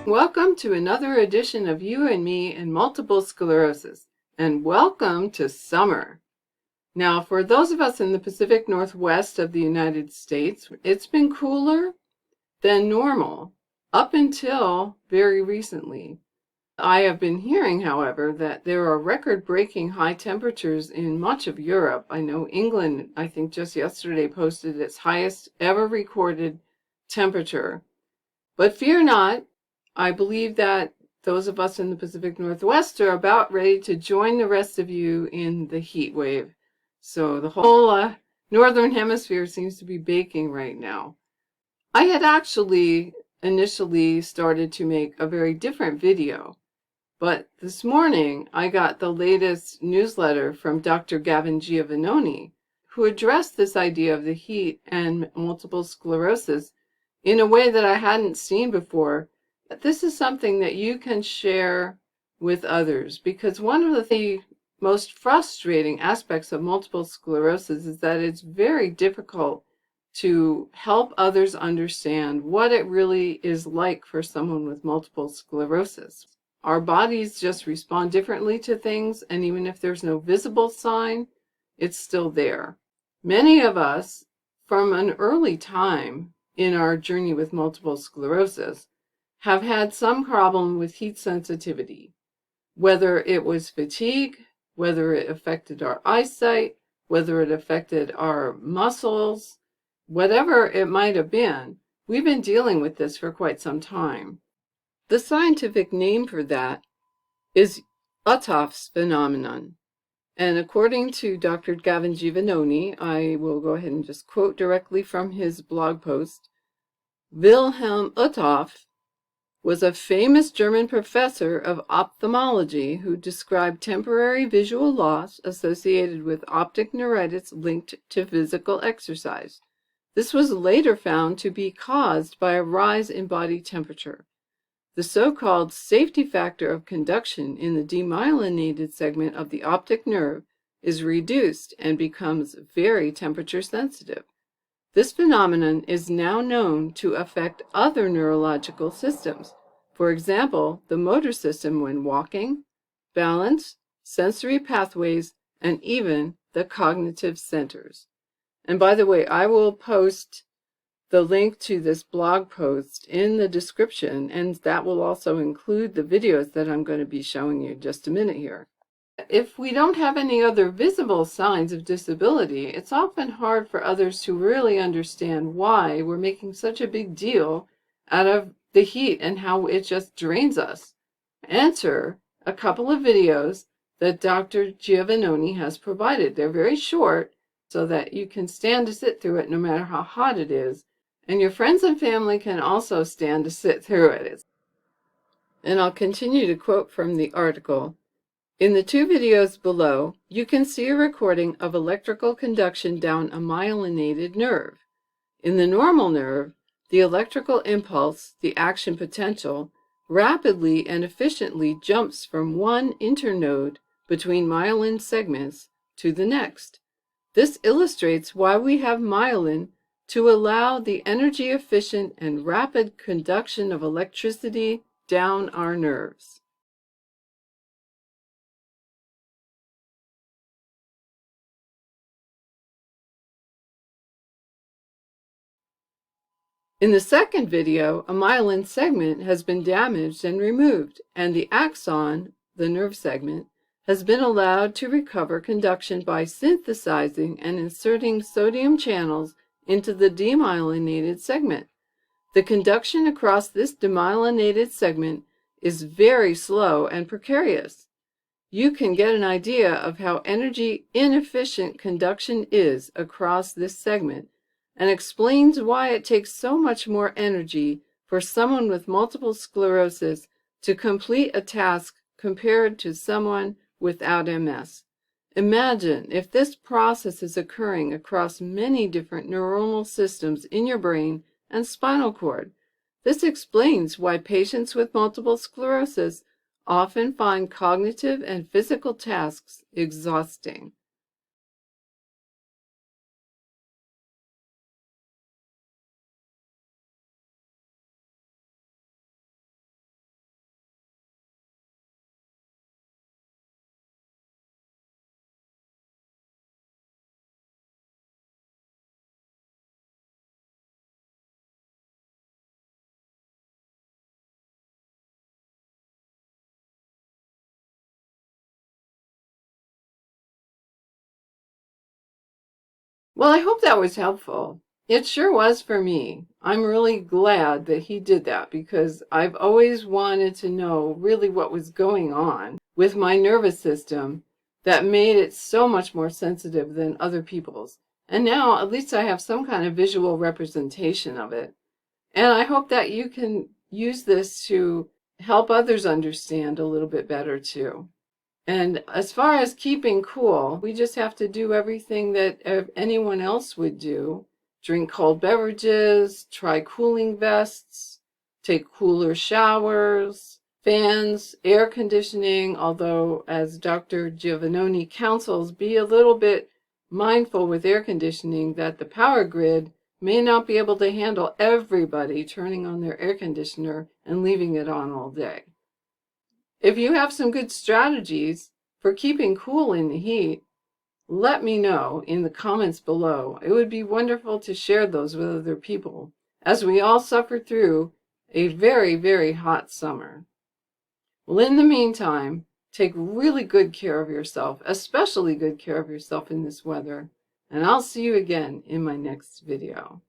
Welcome to another edition of You and Me and Multiple Sclerosis, and welcome to summer. Now, for those of us in the Pacific Northwest of the United States, it's been cooler than normal up until very recently. I have been hearing, however, that there are record-breaking high temperatures in much of Europe. I know England, I think just yesterday, posted its highest ever recorded temperature. But fear not, I believe that those of us in the Pacific Northwest are about ready to join the rest of you in the heat wave. So the whole northern hemisphere seems to be baking right now. I had actually initially started to make a very different video, but this morning I got the latest newsletter from Dr. Gavin Giovannoni, who addressed this idea of the heat and multiple sclerosis in a way that I hadn't seen before. This is something that you can share with others, because one of the most frustrating aspects of multiple sclerosis is that it's very difficult to help others understand what it really is like for someone with multiple sclerosis. Our bodies just respond differently to things, and even if there's no visible sign, it's still there. Many of us, from an early time in our journey with multiple sclerosis, have had some problem with heat sensitivity, whether it was fatigue, whether it affected our eyesight, whether it affected our muscles, whatever it might have been. We've been dealing with this for quite some time. The scientific name for that is Utoffs phenomenon. And according to Dr. Gavin Giovannoni, I will go ahead and just quote directly from his blog post. Wilhelm Uttoff was a famous German professor of ophthalmology who described temporary visual loss associated with optic neuritis linked to physical exercise. This was later found to be caused by a rise in body temperature. The so-called safety factor of conduction in the demyelinated segment of the optic nerve is reduced and becomes very temperature sensitive. This phenomenon is now known to affect other neurological systems, for example, the motor system when walking, balance, sensory pathways, and even the cognitive centers. And by the way, I will post the link to this blog post in the description, and that will also include the videos that I'm going to be showing you in just a minute here. If we don't have any other visible signs of disability, it's often hard for others to really understand why we're making such a big deal out of the heat and how it just drains us. Enter a couple of videos that Dr. Giovannoni has provided. They're very short so that you can stand to sit through it no matter how hot it is. And your friends and family can also stand to sit through it. And I'll continue to quote from the article. In the two videos below, you can see a recording of electrical conduction down a myelinated nerve. In the normal nerve, the electrical impulse, the action potential, rapidly and efficiently jumps from one internode between myelin segments to the next. This illustrates why we have myelin to allow the energy-efficient and rapid conduction of electricity down our nerves. In the second video, a myelin segment has been damaged and removed, and the axon, the nerve segment, has been allowed to recover conduction by synthesizing and inserting sodium channels into the demyelinated segment. The conduction across this demyelinated segment is very slow and precarious. You can get an idea of how energy inefficient conduction is across this segment, and explains why it takes so much more energy for someone with multiple sclerosis to complete a task compared to someone without MS. Imagine if this process is occurring across many different neuronal systems in your brain and spinal cord. This explains why patients with multiple sclerosis often find cognitive and physical tasks exhausting. Well, I hope that was helpful. It sure was for me. I'm really glad that he did that because I've always wanted to know really what was going on with my nervous system that made it so much more sensitive than other people's. And now at least I have some kind of visual representation of it. And I hope that you can use this to help others understand a little bit better too. And as far as keeping cool, we just have to do everything that anyone else would do. Drink cold beverages, try cooling vests, take cooler showers, fans, air conditioning, although as Dr. Giovannoni counsels, be a little bit mindful with air conditioning that the power grid may not be able to handle everybody turning on their air conditioner and leaving it on all day. If you have some good strategies for keeping cool in the heat, let me know in the comments below. It would be wonderful to share those with other people as we all suffer through a very, very hot summer. Well, in the meantime, take really good care of yourself, especially good care of yourself in this weather, and I'll see you again in my next video.